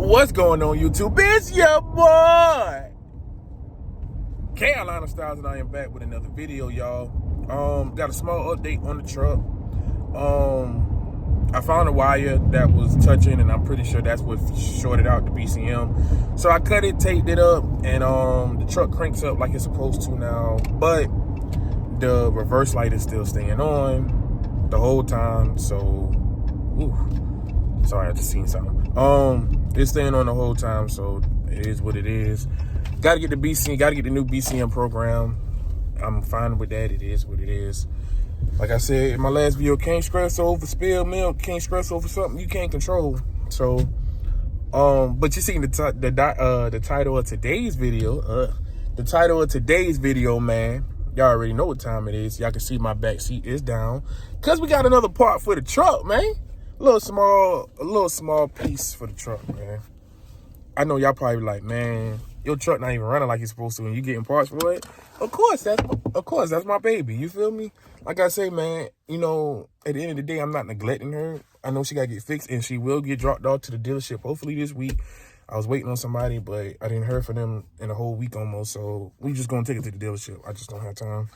What's going on, YouTube? It's your boy Carolina Styles, and I am back with another video, y'all. Got a small update on the truck. I found a wire that was touching, and I'm pretty sure that's what shorted out the BCM. So I cut it, taped it up, and the truck cranks up like it's supposed to now. But the reverse light is still staying on the whole time. So, sorry, I just seen something. It's staying on the whole time, so it is what it is. Got to get the BCM, got to get the new BCM program. I'm fine with that. It is what it is. Like I said in my last video, can't stress over spilled milk, can't stress over something you can't control. So, but you seen the title of today's video. The title of today's video, man. Y'all already know what time it is. Y'all can see my back seat is down, cause we got another part for the truck, man. A little small piece for the truck, man. I know y'all probably like, man, your truck not even running like it's supposed to, and you getting parts for it. Of course, that's my baby. You feel me? Like I say, man, you know, at the end of the day, I'm not neglecting her. I know she gotta get fixed, and she will get dropped off to the dealership hopefully this week. I was waiting on somebody, but I didn't hear from them in a whole week almost, so we just gonna take it to the dealership. I just don't have time.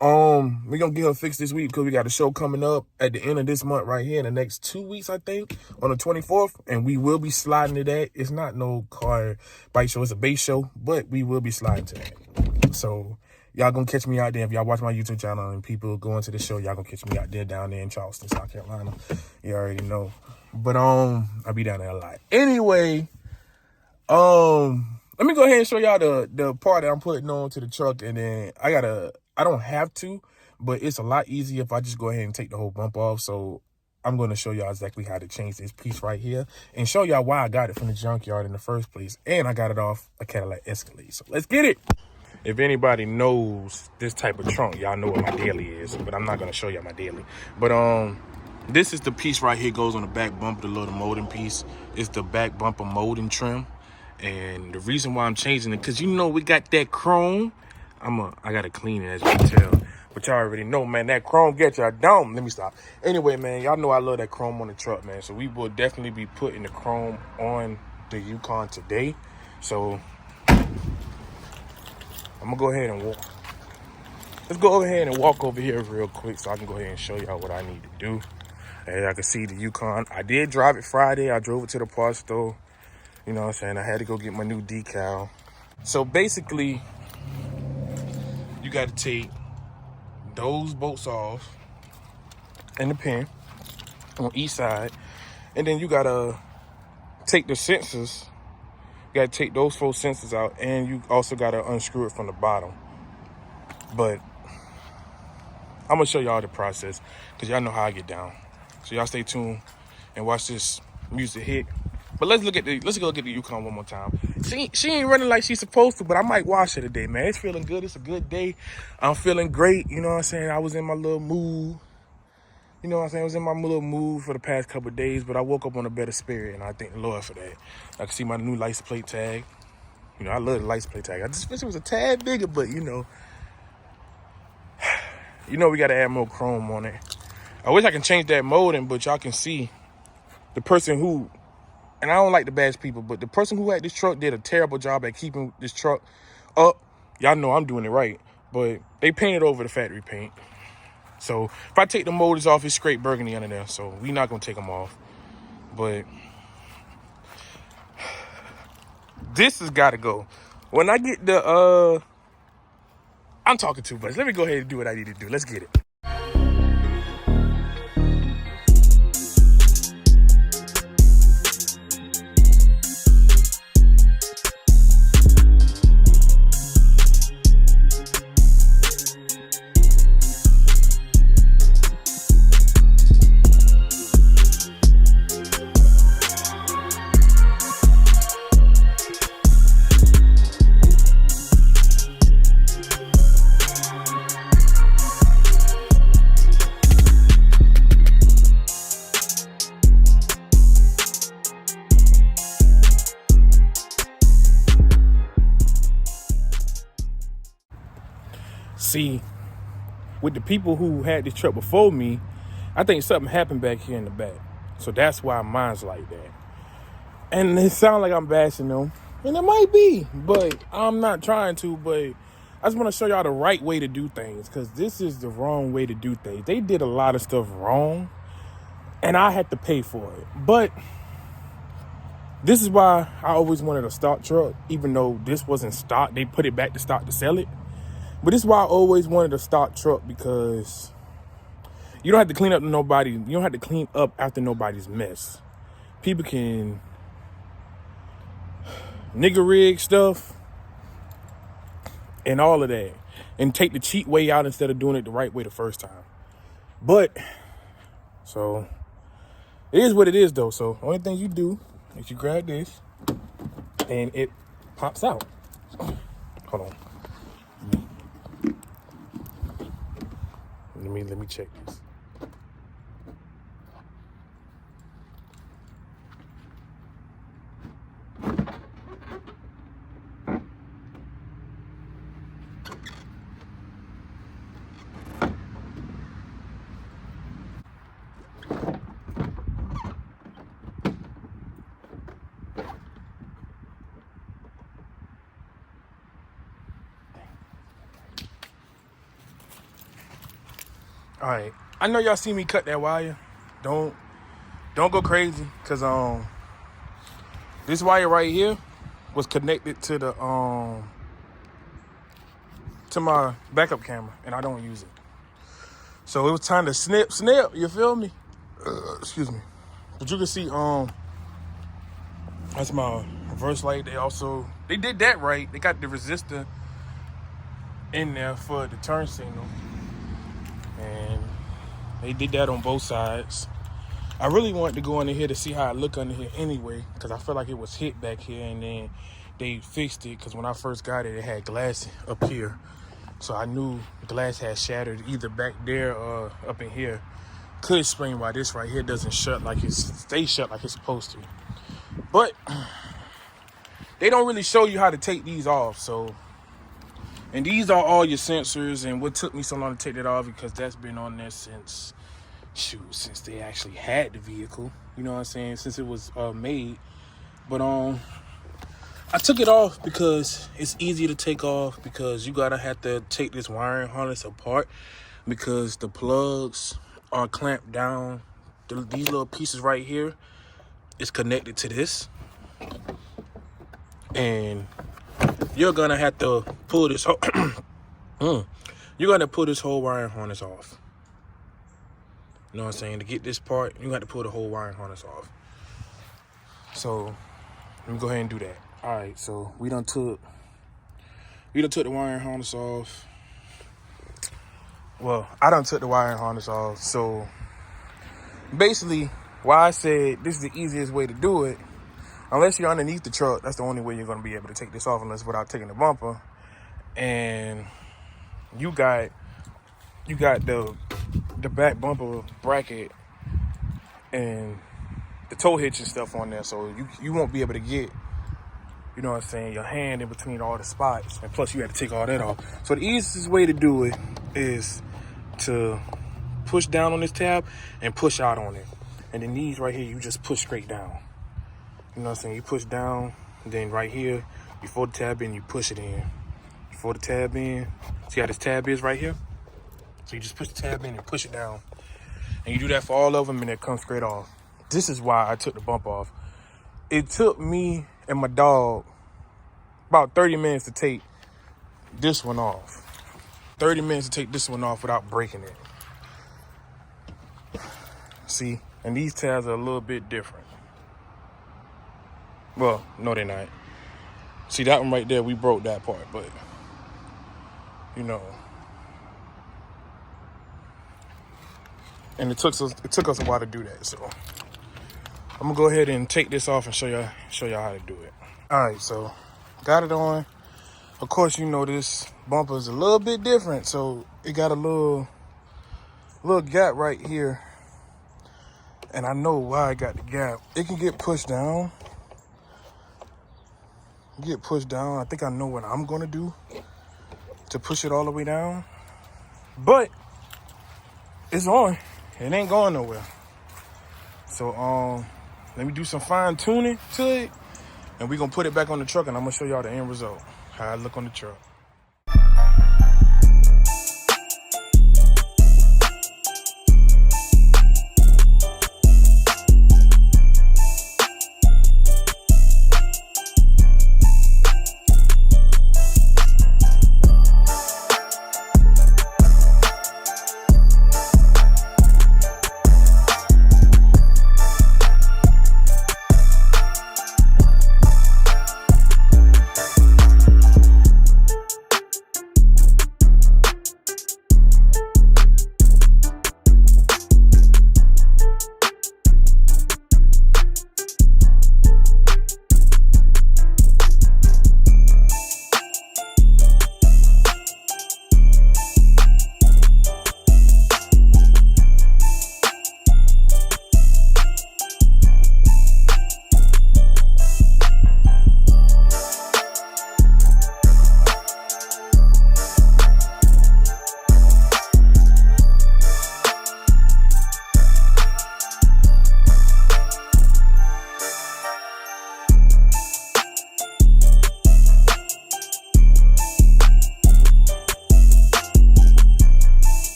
We're gonna get her fixed this week because we got a show coming up at the end of this month right here in the next 2 weeks, I think, on the 24th, and we will be sliding to that. It's not no car bike show, it's a base show, but we will be sliding to that. So y'all gonna catch me out there. If y'all watch my YouTube channel and people going to the show, y'all gonna catch me out there down there in Charleston, South Carolina. You already know. But I'll be down there a lot. Anyway, let me go ahead and show y'all the part that I'm putting on to the truck, and then I don't have to, but it's a lot easier if I just go ahead and take the whole bump off. So I'm going to show y'all exactly how to change this piece right here and show y'all why I got it from the junkyard in the first place. And I got it off a Cadillac Escalade. So let's get it. If anybody knows this type of trunk, y'all know what my daily is, but I'm not going to show y'all my daily. But this is the piece right here, goes on the back bumper, the little molding piece. It's the back bumper molding trim. And the reason why I'm changing it, because you know we got that chrome. I gotta clean it, as you can tell. But y'all already know, man, that chrome gets y'all down. Let me stop. Anyway, man, y'all know I love that chrome on the truck, man. So we will definitely be putting the chrome on the Yukon today. So I'm gonna go ahead and walk. Let's go ahead and walk over here real quick so I can go ahead and show y'all what I need to do. As y'all can see, the Yukon, I did drive it Friday. I drove it to the parts store. You know what I'm saying? I had to go get my new decal. So basically, you got to take those bolts off and the pin on each side. And then you got to take the sensors. You got to take those 4 sensors out. And you also got to unscrew it from the bottom. But I'm going to show y'all the process because y'all know how I get down. So y'all stay tuned and watch this music hit. But let's go look at the Yukon one more time. She ain't running like she's supposed to, but I might wash her today, man. It's feeling good. It's a good day. I'm feeling great. You know what I'm saying? I was in my little mood. You know what I'm saying? I was in my little mood for the past couple of days, but I woke up on a better spirit, and I thank the Lord for that. I can see my new license plate tag. You know, I love the license plate tag. I just wish it was a tad bigger, but you know, we got to add more chrome on it. I wish I can change that molding, but y'all can see the person who, and I don't like to bash people, but the person who had this truck did a terrible job at keeping this truck up. Y'all know I'm doing it right, but they painted over the factory paint. So if I take the motors off, it's straight burgundy under there. So we're not going to take them off. But this has got to go. When I get the, I'm talking too much. Let me go ahead and do what I need to do. Let's get it. See, with the people who had this truck before me, I think something happened back here in the back. So that's why mine's like that. And it sounds like I'm bashing them. And it might be, but I'm not trying to. But I just want to show y'all the right way to do things, because this is the wrong way to do things. They did a lot of stuff wrong, and I had to pay for it. But this is why I always wanted a stock truck, even though this wasn't stock. They put it back to stock to sell it. But this is why I always wanted a stock truck, because you don't have to clean up nobody. You don't have to clean up after nobody's mess. People can nigger rig stuff and all of that, and take the cheap way out instead of doing it the right way the first time. But so it is what it is, though. So the only thing you do is you grab this and it pops out. Hold on. Let me check this. All right, I know y'all see me cut that wire. Don't go crazy, cause this wire right here was connected to the to my backup camera, and I don't use it. So it was time to snip. You feel me? Excuse me. But you can see that's my reverse light. They did that right. They got the resistor in there for the turn signal, and they did that on both sides. I really wanted to go under here to see how it look under here anyway, because I feel like it was hit back here, and then they fixed it, because when I first got it, it had glass up here. So I knew the glass had shattered either back there or up in here. Could explain why this right here doesn't stay shut like it's supposed to. But they don't really show you how to take these off. So, and these are all your sensors, and what took me so long to take that off, because that's been on there since they actually had the vehicle, you know what I'm saying, since it was made. But I took it off because it's easy to take off, because you gotta have to take this wiring harness apart, because the plugs are clamped down. These little pieces right here is connected to this, and you're gonna have to pull this you're gonna pull this whole wiring harness off. You know what I'm saying? To get this part, you got to pull the whole wiring harness off. So let me go ahead and do that. All right, so we done took the wiring harness off. Well, I done took the wiring harness off. So basically, why I said this is the easiest way to do it, unless you're underneath the truck, that's the only way you're gonna be able to take this off, unless without taking the bumper. And you got the back bumper bracket and the tow hitch and stuff on there, so you won't be able to get, you know what I'm saying, your hand in between all the spots, and plus you had to take all that off. So the easiest way to do it is to push down on this tab and push out on it, and then these right here you just push straight down. You know what I'm saying? You push down, and then right here before the tab in, you push it in. Before the tab in, see how this tab is right here? So you just push the tab in and push it down. And you do that for all of them, and it comes straight off. This is why I took the bump off. It took me and my dog about 30 minutes to take this one off. 30 minutes to take this one off without breaking it. See? And these tabs are a little bit different. Well, no, they're not. See, that one right there, we broke that part, but, you know. And it took us a while to do that, so I'm gonna go ahead and take this off and show y'all how to do it. All right, so got it on. Of course, you know this bumper is a little bit different, so it got a little gap right here, and I know why I got the gap. It can get pushed down. I think I know what I'm gonna do to push it all the way down, but it's on. It ain't going nowhere. So Let me do some fine tuning to it, and we're gonna put it back on the truck, and I'm gonna show y'all the end result, how I look on the truck.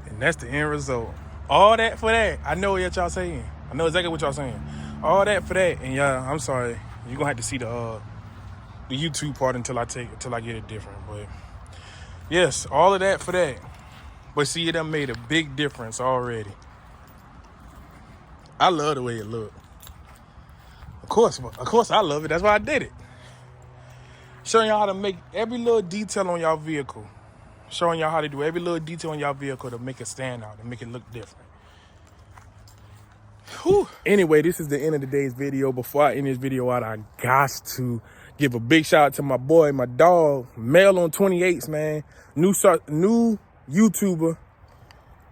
And that's the end result. All that for that. I know what y'all saying. I know exactly what y'all saying. All that for that. And yeah, I'm sorry. You're gonna have to see the YouTube part until I get it different. But yes, all of that for that. But see, it done made a big difference already. I love the way it looked. Of course I love it. That's why I did it. Showing y'all how to make every little detail on y'all vehicle. Showing y'all how to do every little detail on y'all vehicle to make it stand out and make it look different. Whew. Anyway, this is the end of today's video. Before I end this video out, I got to give a big shout out to my boy, my dog, Mel on 28s, man. New YouTuber.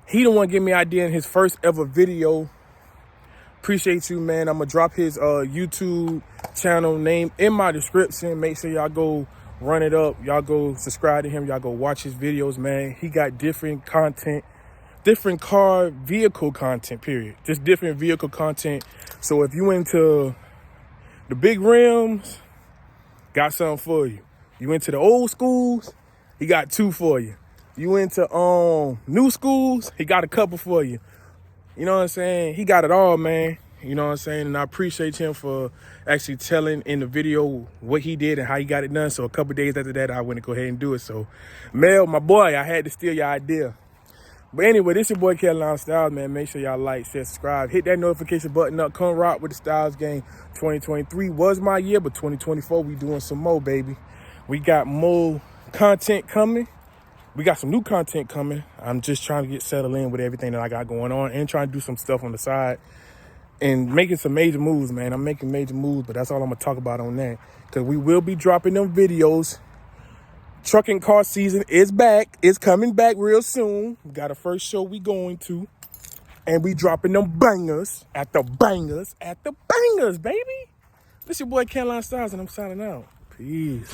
He the one give me idea in his first ever video. Appreciate you, man. I'm gonna drop his YouTube channel name in my description. Make sure y'all go run it up. Y'all go subscribe to him. Y'all go watch his videos, man. He got different content, different vehicle content, period. Just different vehicle content. So if you into the big rims, got something for you. You into the old schools, he got two for you. You into new schools, he got a couple for you. You know what I'm saying? He got it all, man. You know what I'm saying? And I appreciate him for actually telling in the video what he did and how he got it done. So a couple days after that, I went to go ahead and do it. So, Mel, my boy, I had to steal your idea. But anyway, this your boy, Cadillac Styles, man. Make sure y'all like, share, subscribe. Hit that notification button up. Come rock with the Styles Gang. 2023 was my year, but 2024, we doing some more, baby. We got more content coming. We got some new content coming. I'm just trying to get settled in with everything that I got going on and trying to do some stuff on the side and making some major moves, man. I'm making major moves, but that's all I'm going to talk about on that, because we will be dropping them videos. Trucking car season is back. It's coming back real soon. We got a first show we going to, and we dropping them bangers at the bangers at the bangers, baby. This your boy, Cadillac Styles, and I'm signing out. Peace.